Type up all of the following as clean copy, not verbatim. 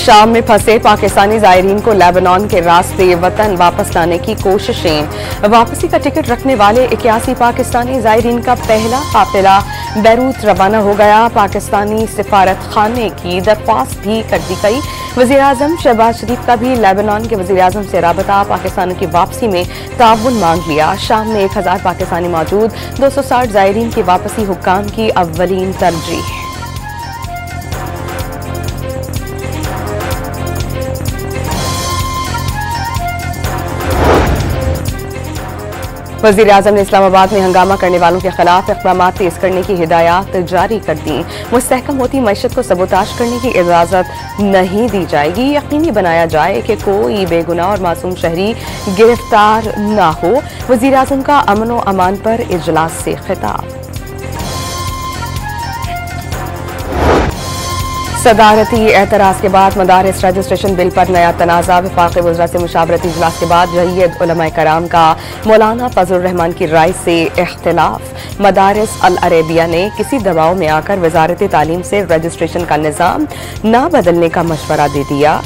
शाम में फंसे पाकिस्तानी ज़ायरीन को लेबनान के रास्ते वतन वापस लाने की कोशिशें। वापसी का टिकट रखने वाले 81 पाकिस्तानी ज़ायरीन का पहला काफिला बैरूत रवाना हो गया। पाकिस्तानी सिफारत खाने की दरख्वास्त भी कर दी गई। वज़ीर-ए-आज़म शहबाज शरीफ का भी लेबनान के वज़ीर-ए-आज़म से राबता, पाकिस्तान की वापसी में ताउन मांग लिया। शाम में 1000 पाकिस्तानी मौजूद, 260 ज़ायरीन की वापसी हुक्काम की अव्वलीन तरजीह। वज़ीर-ए-आज़म ने इस्लामाबाद में हंगामा करने वालों के खिलाफ इक़दाम तेज करने की हिदायत जारी कर दी। मुस्तहकम होती मईशत को सबोताश करने की इजाज़त नहीं दी जाएगी। यकीनी बनाया जाए कि कोई बेगुनाह और मासूम शहरी गिरफ्तार न हो। वज़ीर-ए-आज़म का अमन व अमान पर इजलास से खिताब। सदारती एतराज़ के बाद मदारिस रजिस्ट्रेशन बिल पर नया तनाज़ा। वफाक़ी वज़रा से मुशावरती इजलास के बाद जय्यद उलमाए कराम का मौलाना फजल रहमान की राय से इख्तिलाफ। मदारिस अल अरेबिया ने किसी दबाव में आकर वज़ारत तालीम से रजिस्ट्रेशन का निज़ाम न बदलने का मशवरा दे दिया।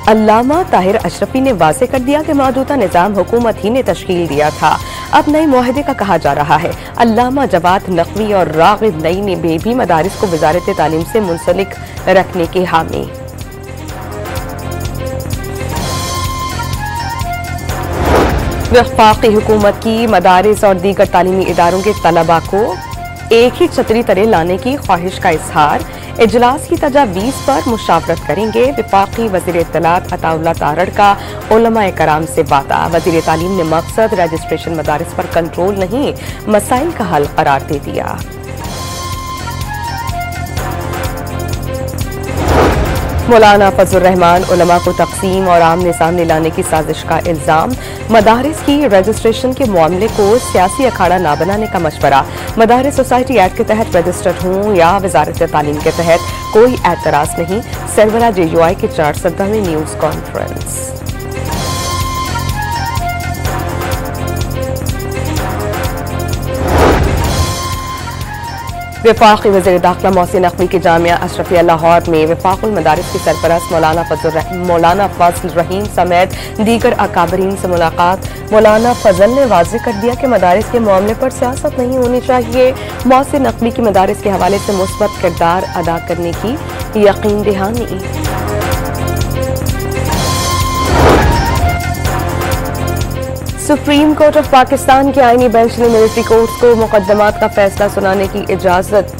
अल्लामा ताहिर अशरफी ने वाज़ेह कर दिया कि मौजूदा निज़ाम हुकूमत ही ने तश्कील दिया था, अब नए मुआहदे का कहा जा रहा है। अल्लामा जवाद नकवी और रागिब नई ने भी मदारिस को वज़ारत तालीम से मुंसलिक रखने के हामी। वफाक़ी हुकूमत की मदारिस और दीगर तालीमी इदारों के तलबा को एक ही छतरी तले लाने की ख्वाहिश का इजहार। इजलास की तजावीज़ पर मुशावरत करेंगे। वफाक़ी वज़ीर इत्तलात अताउल्लाह तारड़ का उलमाए कराम से वादा। वज़ीर तालीम ने मकसद रजिस्ट्रेशन मदारिस पर कंट्रोल नहीं, मसाइल का हल करार दे दिया। मौलाना फजल रहमान उलमा को तकसीम और आमने सामने लाने की साजिश का इल्जाम। मदारिस की रजिस्ट्रेशन के मामले को सियासी अखाड़ा न बनाने का मशवरा। मदारिस सोसाइटी एक्ट के तहत रजिस्टर्ड हों या वजारत तालीम के तहत कोई एतराज़ नहीं। सरबरा JUI की 417वीं न्यूज़ कॉन्फ्रेंस। वफाक़ी वज़ीर दाखिला मोहसिन नकवी की जामिया अशरफिया लाहौर में वफाक़ुल मदारिस की सरपरस्त मौलाना फजल रहीम समेत दीगर अकाबरीन से मुलाकात। मौलाना फजल ने वाज़ेह कर दिया कि मदारिस के मामले पर सियासत नहीं होनी चाहिए। मोहसिन नकवी की मदारिस के हवाले से मुस्बत किरदार अदा करने की यकीन दहानी। सुप्रीम कोर्ट ऑफ पाकिस्तान के आईनी बेंच ने मिलिट्री कोर्ट्स को मुकदमात का फैसला सुनाने की इजाजत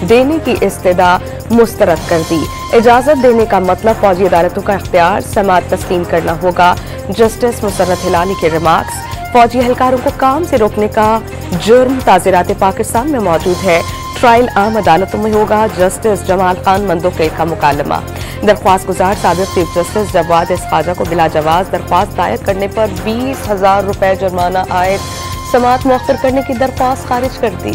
देने की इस्तदा मुस्तरद कर दी। इजाजत देने का मतलब फौजी अदालतों का इख्तियार समाअत तस्लीम करना होगा। जस्टिस मुसर्रत हिलाली के रिमार्क्स। फौजी एहलकारों को काम से रोकने का जुर्म ताज़ीरात पाकिस्तान में मौजूद है। ट्रायल आम अदालतों में होगा। जस्टिस जमाल खान मंदोखेल का मुकालमा। दरख्वास्त गुजार साबिक चीफ जस्टिस जवाद एस खाजा को बिला जवाज दरख्वास्त दायर करने पर 20,000 रुपए जुर्माना आयद। समाअत मुअख्खर करने की दरख्वास्त खारिज कर दी।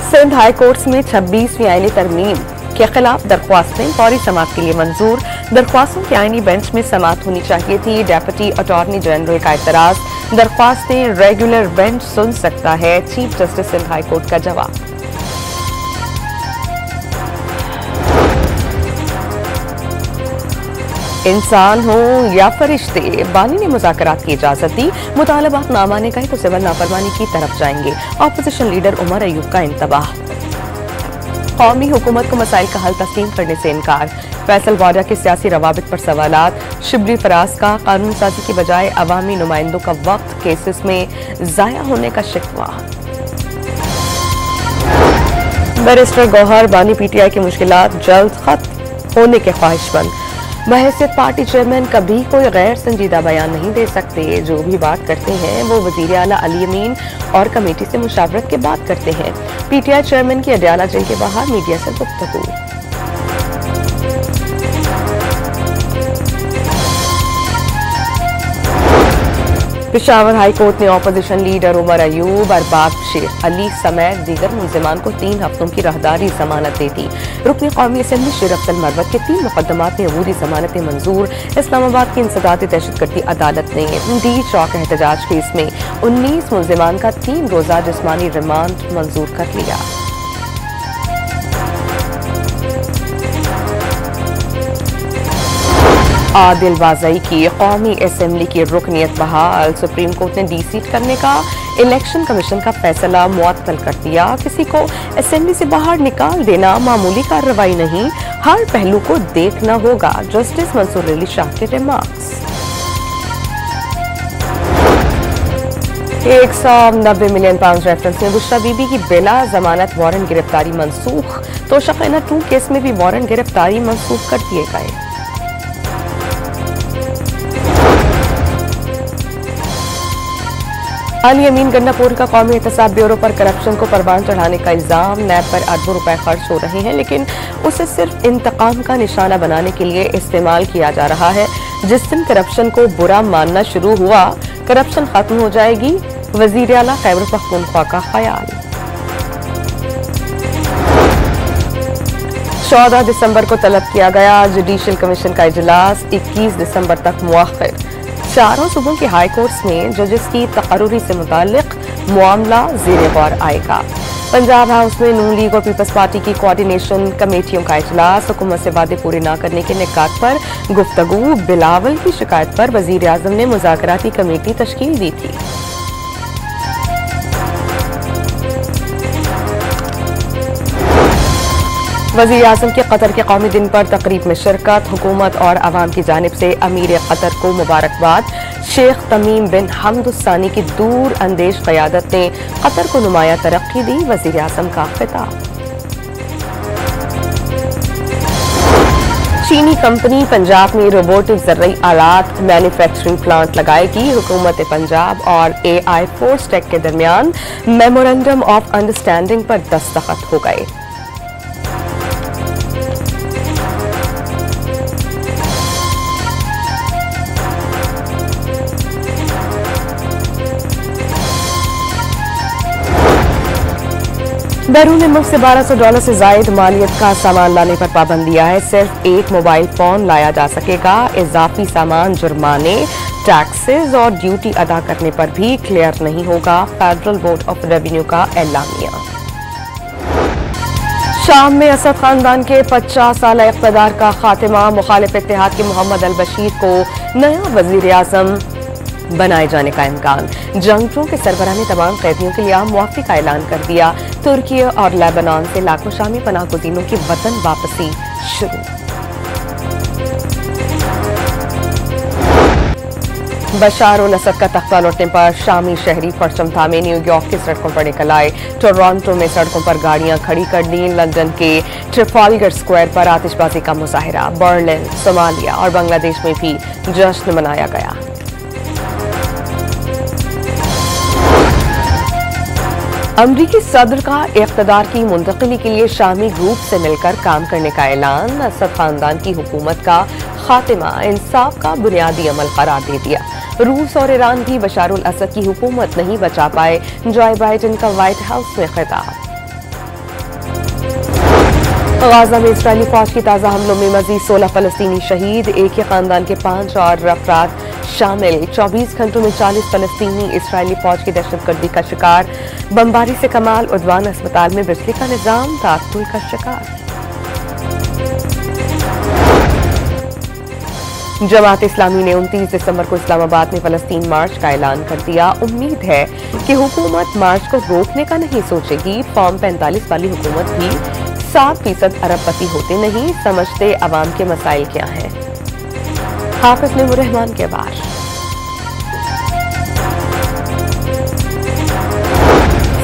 सिंध हाई कोर्ट्स में 26वीं आईनी तरमीम के खिलाफ दरख्वास्तें फौरी समाअत के लिए मंजूर। दरख्वास्तों की आईनी बेंच में समाअत होनी चाहिए थी। डेप्यूटी अटॉर्नी जनरल का एतराज। दरख्वास्तें रेगुलर बेंच सुन सकता है। Chief justice Sindh high court का जवाब। इंसान हो या फरिश्ते, बानी ने मुज़ाकरात की इजाजत दी। मुतालबात ना माने गए तो सिविल नाफरमानी की तरफ जाएंगे। ऑपोजिशन लीडर उमर अयूब का इंतबाह। कौमी हुकूमत को मसाइल का हल तस्लीम करने से इनकार। फैसल वाडा के सियासी रवाबित पर सवालात। शिबली फराज का कानून साजी की बजाय अवामी नुमाइंदों का वक्त केसेस में जाया होने का शिकवा। बैरिस्टर गौहर बानी PTI की मुश्किलात जल्द खत्म होने के ख्वाहिशमंद। बहैसियत पार्टी चेयरमैन कभी कोई गैर संजीदा बयान नहीं दे सकते। जो भी बात करते हैं वो वज़ीर आला अली अमीन और कमेटी से मुशावरत के बाद करते हैं। PTI चेयरमैन की अडयाला जेल के बाहर मीडिया से गुफ्तगू। पेशावर हाई कोर्ट ने अपोजिशन लीडर उमर अयूब, अरबाब शेख अली समेत दीगर मुलजिमान को 3 हफ्तों की राहदारी जमानत दे दी। रुकन कौमी असम्बली शेर अफजल मरवत के 3 मुकदमात में अबूरी जमानतें मंजूर। इस्लामाबाद की इंसदादी दहशतगर्दी अदालत ने डी चौक एहतजाज केस में 19 मुलजिमान का 3 रोजा जिस्मानी रिमांड मंजूर कर लिया। आदिल बाज़ई की कौमी असम्बली की रुकनियत बहाल। सुप्रीम कोर्ट ने डी-सीट करने का इलेक्शन कमीशन का फैसला मुअत्तल कर दिया। किसी को असम्बली से बाहर निकाल देना मामूली कार्रवाई नहीं, हर पहलू को देखना होगा। जस्टिस मंसूर अली शाह के रिमार्क्स। 190 मिलियन पाउंड रेफरेंस में बुशरा बीबी की बिला जमानत वारंट गिरफ्तारी मंसूख। तो शकीना 2 केस में भी वारंट गिरफ्तारी मंसूख कर दिए गए। अली अमीन गन्नापुर का कौमी एहतसाब ब्यूरो पर करप्शन को परवान चढ़ाने का इल्जाम। नैब पर अरबों रुपए खर्च हो रहे हैं, लेकिन उसे सिर्फ इंतकाम का निशाना बनाने के लिए इस्तेमाल किया जा रहा है। जिस दिन करप्शन को बुरा मानना शुरू हुआ, करप्शन खत्म हो जाएगी। वजीर आला खैबर पख्तूनख्वा का ख्याल। 14 दिसंबर को तलब किया गया जुडिशल कमीशन का इजलास 21 दिसंबर तक मुअख्खर। चारों सूबों की हाई कोर्ट्स में जजेस की तकर्रुरी से मुताल्लिक मामला ज़ेरे गौर आएगा। पंजाब हाउस में नून लीग और पीपल्स पार्टी की कोऑर्डिनेशन कमेटियों का इजलास। हुकूमत से वादे पूरे न करने के निकात पर गुफ्तगू। बिलावल की शिकायत पर वजीर आजम ने मुज़ाकराती कमेटी तश्कील दी थी। वज़ीर आज़म के कतर के कौमी दिन पर तकरीब में शिरकत। हुकूमत और अवाम की जानिब से अमीर कतर को मुबारकबाद। शेख तमीम बिन हमद सानी की दूर अंदेश क़यादत ने कतर को नुमाया तरक्की दी। वज़ीर आज़म का खिताब। चीनी कंपनी पंजाब में रोबोटिक ज़र्री आलात मैन्युफैक्चरिंग प्लांट लगाएगी। हुकूमत पंजाब और AI फोर्स टेक के दरमियान मेमोरेंडम ऑफ अंडरस्टैंडिंग पर दस्तखत हो गए। बैरून मुल्क से $1200 से जायद मालियत का सामान लाने पर पाबंदी है। सिर्फ एक मोबाइल फोन लाया जा सकेगा। इजाफी सामान जुर्माने, टैक्सेस और ड्यूटी अदा करने पर भी क्लियर नहीं होगा। फेडरल बोर्ड ऑफ रेवेन्यू का एलामिया। शाम में असद खानदान के 50 साल इक़्तिदार का खात्मा। मुखालिफ इत्तेहाद के मोहम्मद अल बशीर को नया वजीर आज़म बनाए जाने का इम्कान। जंगजों के सरबराह ने तमाम कैदियों के लिए आम मुआफ़ी का ऐलान कर दिया। तुर्की और लेबनान से लाखों शामी पनाह गुज़ीनों की वतन वापसी शुरू। बशार उल असद का तख्ता लौटने पर शामी शहरी परचम थामे न्यूयॉर्क की सड़कों पर निकल आए। टोरंटो में सड़कों पर गाड़ियां खड़ी कर दी। लंदन के ट्रिफाल्गर स्क्वायर पर आतिशबाजी का मुजाहरा। बर्लिन, सोमालिया और बांग्लादेश में भी जश्न मनाया गया। अमरीकी सदर का इक़्तिदार की मुंतकिली के लिए शामी ग्रुप से मिलकर काम करने का ऐलान। असद खानदान की हुकूमत का खात्मा इंसाफ का बुनियादी अमल करार दे दिया। रूस और ईरान भी बशार उल असद की हुकूमत नहीं बचा पाए। जो बाइडेन का व्हाइट हाउस में खिताब। गाजा में इस्राएली फौज की ताज़ा हमलों में मजीद 16 फलस्तीनी शहीद। एक ही खानदान के 5 और अफराद शामिल। 24 घंटों में 40 फलस्तीनी इस्राएली फौज की दहशतगर्दी का शिकार। बमबारी से कमाल उद्वान अस्पताल में बिजली का निजाम तात्तुल का शिकार। जमात इस्लामी ने 29 दिसंबर को इस्लामाबाद में फलस्तीन मार्च का ऐलान कर दिया। उम्मीद है कि हुकूमत मार्च को रोकने का नहीं सोचेगी। फॉर्म 45 वाली हुकूमत भी 7% अरबपति होते नहीं। समझते अवाम के मसाइल क्या हैं। हाफिज नूर रहमान के बार।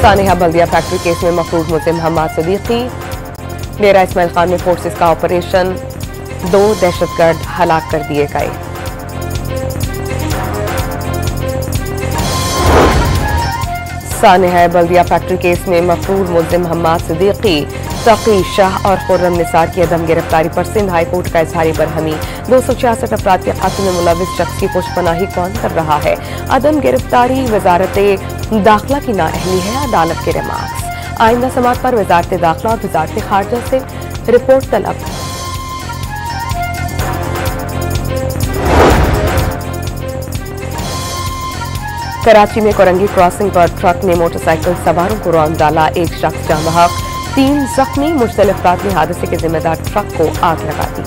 सानिहा बल्दिया फैक्ट्री केस में मफरूज मुल्जिम हम्माद सिद्दीकी। डेरा इस्माइल खान में फोर्सेस का ऑपरेशन। 2 दहशतगर्द हलाक कर दिए गए। सानिहा बल्दिया फैक्ट्री केस में मफरूज मुल्जिम हम्माद सिद्दीकी तकी शाह और खुर्रम निसार की अदम गिरफ्तारी पर सिंध हाई कोर्ट का इजहारी बरहमी। 266 अफराद के कत्ल में मुलविस शख्स की पुष्पनाही कौन कर रहा है? अदम गिरफ्तारी वजारत दाखिला की नाअहली है, अदालत के रिमार्क्स। आइंदा समात पर वजारत दाखिला और वजारत खारजा से रिपोर्ट तलब। कराची में कोरंगी क्रॉसिंग पर ट्रक ने मोटरसाइकिल सवारों को रौंद डाला। एक शख्स जान बहक, 3 जख्मी। मुख्तलिफ अफराद ने हादसे के जिम्मेदार ट्रक को आग लगा दी।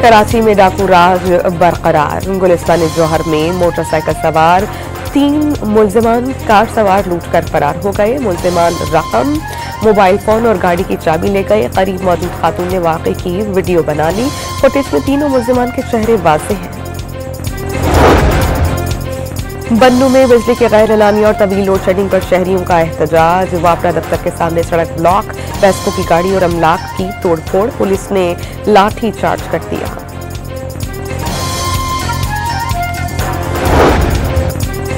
कराची में डाकू राज बरकरार। गुलिस्तान जौहर में मोटरसाइकिल सवार 3 मुलजिमान कार सवार लूट कर फरार हो गए। मुलजिमान रकम, मोबाइल फोन और गाड़ी की चाबी ले गए। करीब मौजूद खातून ने वाकई की वीडियो बना ली। फुटेज में तीनों मुलजिमान के चेहरे वाज़ेह हैं। बन्नू में बिजली के गैर एलानी और तवील लोड शेडिंग पर शहरियों का एहतजाज। वापरा दफ्तर के सामने सड़क ब्लॉक, पैसों की गाड़ी और अमलाक की तोड़फोड़। पुलिस ने लाठी चार्ज कर दिया।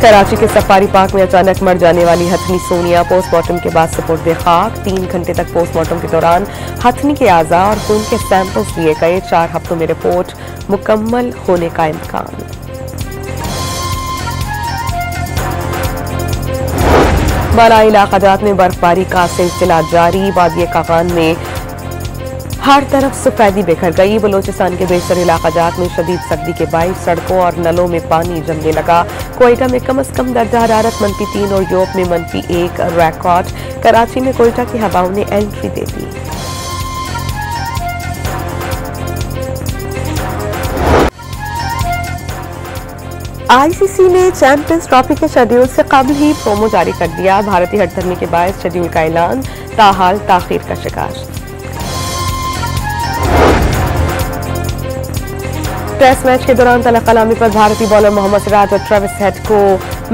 कराची के सफारी पार्क में अचानक मर जाने वाली हथनी सोनिया पोस्टमार्टम के बाद सुपुर्द खाक। 3 घंटे तक पोस्टमार्टम के दौरान हथनी के आज़ा और खून के सैंपल्स लिए गए। 4 हफ्तों में रिपोर्ट मुकम्मल होने का इम्कान। बालाई इलाकाजात में बर्फबारी का सिलसिला जारी। वादिय कागान में हर तरफ सफेदी बिखर गई। बलोचिस्तान के बेशतर इलाकाजात में शदीद सर्दी के बाइस सड़कों और नलों में पानी जमने लगा। कोयटा में कम से कम दर्जा हरारत -3 और यूरोप में -1 रिकॉर्ड। कराची में कोयटा की हवाओं ने एंट्री दे दी। आईसीसी ने चैंपियंस ट्रॉफी के शेड्यूल से कबल ही प्रोमो जारी कर दिया। भारतीय हड़धर्मी के बायस शेड्यूल का ऐलान ताहाल ताखीर का शिकार। टेस्ट मैच के दौरान तलक कलामी पर भारतीय बॉलर मोहम्मद सिराज और ट्रेविस हेड को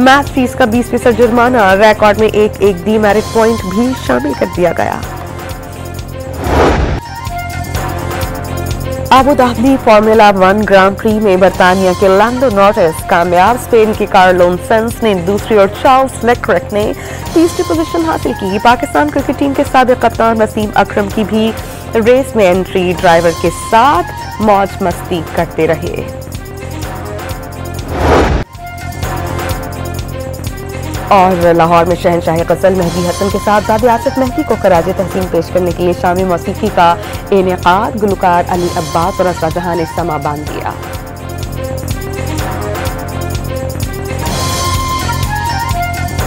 मैच फीस का 20% जुर्माना। रिकॉर्ड में एक डीमेरिट पॉइंट भी शामिल कर दिया गया। अबू धाबी फार्मूला 1 ग्रां प्री में बरतानिया के लैंडो नॉरिस कामयाब। स्पेन के कार्लोस सेंस ने दूसरी और चार्ल्स लेक्लेर्क ने तीसरी पोजीशन हासिल की। पाकिस्तान क्रिकेट टीम के साबिक कप्तान वसीम अकरम की भी रेस में एंट्री। ड्राइवर के साथ मौज मस्ती करते रहे। और लाहौर में शहनशाह गजल मेहदी हसन के साथ ज़ादे आसिफ मेहदी को खराज तहसीन पेश करने के लिए शामी मौसीकी का इनेकाद। गुलकार अली अब्बास और असरा जहां ने समा बांध दिया।